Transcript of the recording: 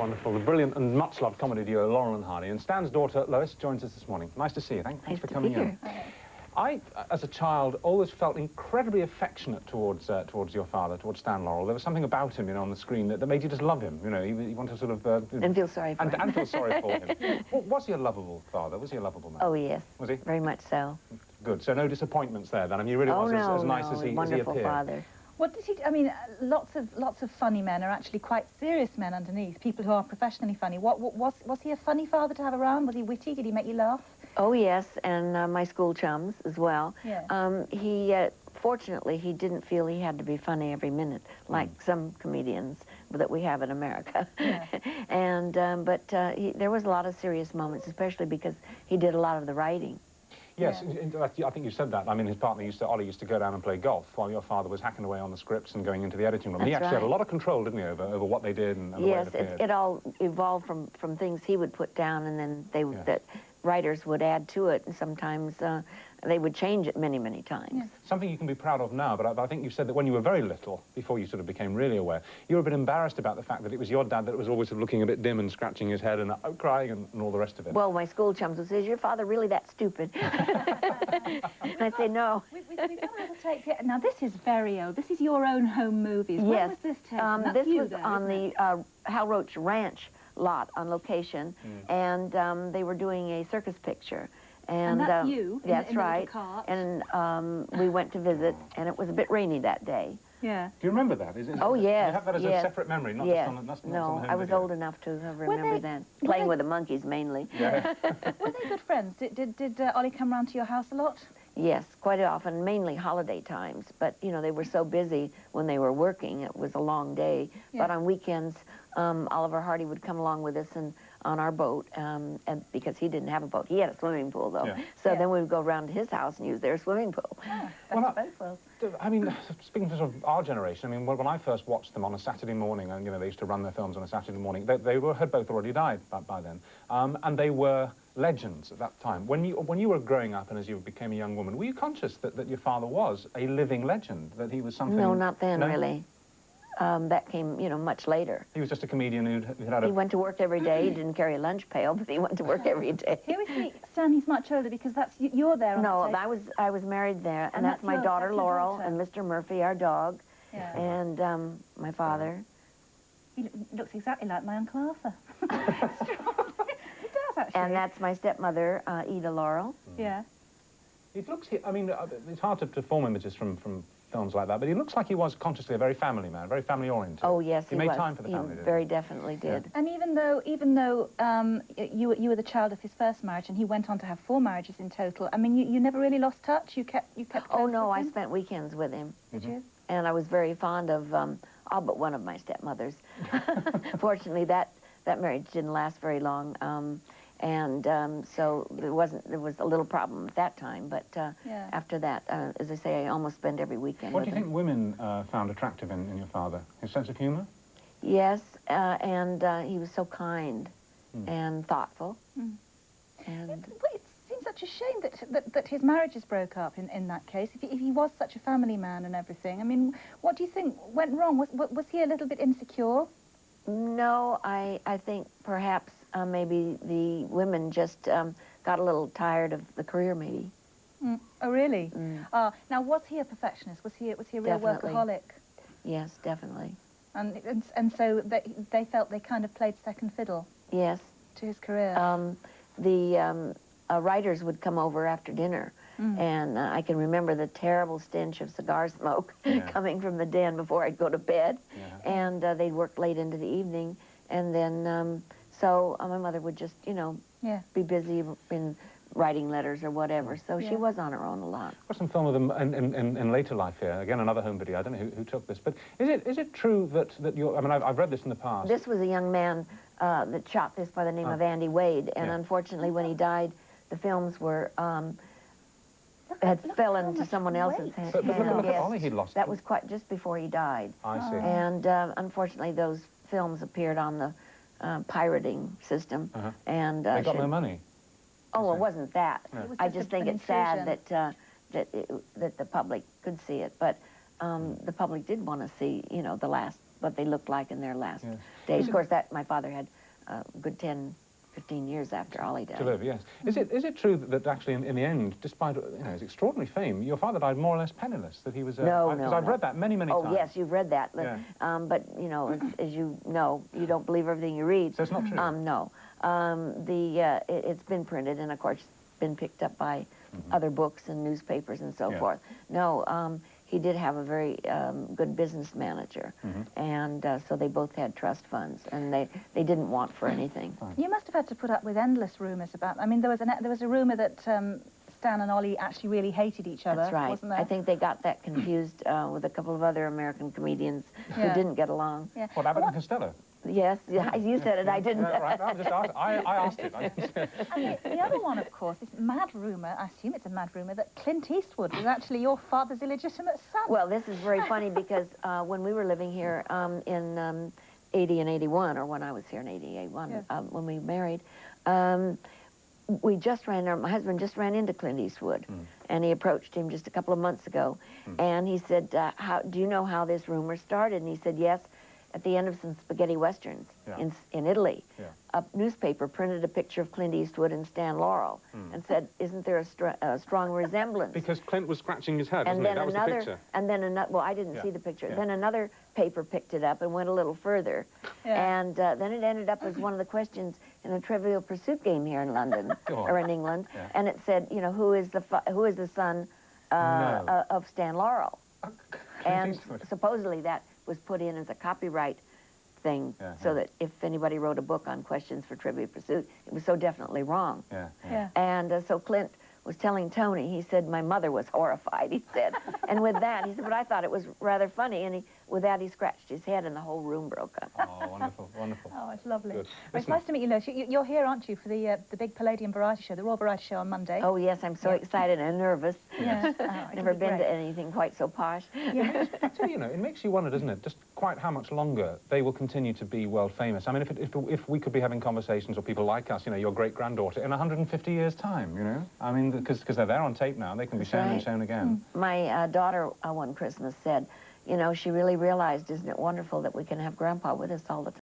Wonderful. The brilliant and much-loved comedy duo Laurel and Hardy. And Stan's daughter, Lois, joins us this morning. Nice to see you. Thanks for coming in. I, as a child, always felt incredibly affectionate towards your father, towards Stan Laurel. There was something about him, you know, on the screen that made you just love him. You know, you wanted to sort of... and feel sorry for him. And feel sorry for him. Was he a lovable father? Was he a lovable man? Oh, yes. Was he? Very much so. Good. So no disappointments there, then? I mean, he really was as nice as he appeared. Wonderful father. What does he... I mean, lots of funny men are actually quite serious men underneath, people who are professionally funny. Was he a funny father to have around? Was he witty? Did he make you laugh? Oh, yes, and my school chums as well. Yeah. Fortunately, he didn't feel he had to be funny every minute, like some comedians that we have in America. Yeah. And, there was a lot of serious moments, especially because he did a lot of the writing. Yes, yeah. I think you said that. I mean, his partner, Ollie, used to go down and play golf while your father was hacking away on the scripts and going into the editing room. That's he actually had a right. lot of control, didn't he, over what they did and the way it appeared. Yes, it all evolved from things he would put down, and then that writers would add to it, and sometimes they would change it many, many times. Yeah. Something you can be proud of now, but I think you said that when you were very little, before you sort of became really aware, you were a bit embarrassed about the fact that it was your dad that was always sort of looking a bit dim and scratching his head and crying and all the rest of it. Well, my school chums would say, "Is your father really that stupid?" And I'd say, "No." We've got a little tape here. Now, this is very old. This is your own home movies. Yes. When was this tape? This was on the Hal Roach Ranch lot on location, and they were doing a circus picture. And that's you? That's right. And we went to visit, and it was a bit rainy that day. Yeah. Do you remember that? Oh, yes. You have that as a separate memory, not just on the not No, on the home I was video. old enough to remember that. Playing with the monkeys, mainly. Yeah. Were they good friends? Did Ollie come round to your house a lot? Yes, quite often, mainly holiday times. But, you know, they were so busy when they were working. It was a long day. Yeah. But on weekends, Oliver Hardy would come along with us and on our boat, and because he didn't have a boat. He had a swimming pool, though. Yeah. So then we would go around to his house and use their swimming pool. I mean, speaking to sort of our generation, I mean, when I first watched them on a Saturday morning, and, you know, they used to run their films on a Saturday morning, they had both already died by then. And they were legends at that time. When you were growing up and as you became a young woman, were you conscious that your father was a living legend, that he was something... No, not then, really. That came, you know, much later. He was just a comedian who had a... He went to work every day. He didn't carry a lunch pail, but he went to work every day. Here we see Stan. He's much older because you're there on the tape. I was married there, and that's my daughter Laurel and Mr. Murphy, our dog, and my father. He looks exactly like my Uncle Arthur. He does, actually. And that's my stepmother, Ida Laurel. Yeah. It looks... I mean, it's hard to form images from films like that, but he looks like he was consciously a very family man, very family-oriented. Oh, yes, he made time for the family, He very definitely did. Yeah. And even though you were the child of his first marriage, and he went on to have 4 marriages in total, I mean, you never really lost touch? You kept Oh, no, I spent weekends with him. Did you? And I was very fond of all but one of my stepmothers. Fortunately, that marriage didn't last very long. So there was a little problem at that time, but after that, as I say, I almost spent every weekend with him. What do you think women found attractive in your father? His sense of humor? Yes, and he was so kind and thoughtful. And it seems such a shame that his marriages broke up in that case, if he was such a family man and everything. I mean, what do you think went wrong? Was he a little bit insecure? No, I think perhaps maybe the women just got a little tired of the career, maybe. Oh, really? Now, was he a perfectionist? Was he a real workaholic? Yes, definitely. And so they felt they kind of played second fiddle. Yes. To his career. The writers would come over after dinner. And I can remember the terrible stench of cigar smoke coming from the den before I'd go to bed. And they'd work late into the evening. And then, so my mother would just, you know, be busy in writing letters or whatever. So she was on her own a lot. I've got some film of them in later life here. Again, another home video. I don't know who took this. But is it true that you're... I mean, I've read this in the past. This was a young man that shot this by the name of Andy Wade. And unfortunately, when he died, the films were... had fell into someone else's hands. But look at Ollie he'd lost. That was quite just before he died. I see. And unfortunately, those films appeared on the pirating system. And they got no money. Oh, it wasn't that. No. It I just think it's sad that the public could see it. But the public did want to see, you know, the last what they looked like in their last days. Of course, that my father had a good 10, 15 years after Ollie died. To live, yes. Is it true that actually in the end, despite his extraordinary fame, your father died more or less penniless? That he was no, because I've read that many times. Oh yes, you've read that. Yeah. But you know, as you know, you don't believe everything you read. So it's not true. No. It's been printed and of course been picked up by other books and newspapers and so forth. No. He did have a very good business manager, and so they both had trust funds, and they didn't want for anything. You must have had to put up with endless rumours about. I mean, there was a rumour that Stan and Ollie actually really hated each other. That's right. Wasn't there? I think they got that confused with a couple of other American comedians who didn't get along. Yeah. What, Abbott and Costello? Yes, you said it. I didn't. Right. I asked it. And the other one, of course, is mad rumour. I assume it's a mad rumour that Clint Eastwood was actually your father's illegitimate son. Well, this is very funny because when we were living here in 80 and 81, or when I was here in 81, when we married, we just my husband just ran into Clint Eastwood, and he approached him just a couple of months ago, and he said, do you know how this rumor started? And he said, yes. At the end of some spaghetti westerns in Italy, a newspaper printed a picture of Clint Eastwood and Stan Laurel and said, isn't there a strong resemblance? Because Clint was scratching his head, wasn't then it? That was the picture. And then another, well, I didn't see the picture. Then another paper picked it up and went a little further. And then it ended up as one of the questions in a Trivial Pursuit game here in London, or in England. And it said, you know, who is the son of Stan Laurel? And supposedly that was put in as a copyright thing, so that if anybody wrote a book on questions for Trivia Pursuit, it was so definitely wrong. And so Clint was telling Tony, he said, my mother was horrified, he said. And with that, he said, but I thought it was rather funny. And with that, he scratched his head and the whole room broke up. Oh, wonderful, wonderful. Oh, it's lovely. Good. Well, it's nice to meet you, Lois. You're here, aren't you, for the big Palladium Variety Show, the Royal Variety Show on Monday? Oh, yes, I'm so excited and nervous. Yeah. Never been to anything quite so posh. So, you know, it makes you wonder, doesn't it, just quite how much longer they will continue to be world famous. I mean, if we could be having conversations, or people like us, you know, your great-granddaughter, in 150 years' time, you know? I mean, because they're there on tape now, they can be shown and shown again. My daughter one Christmas said, you know, she really realized, isn't it wonderful that we can have Grandpa with us all the time?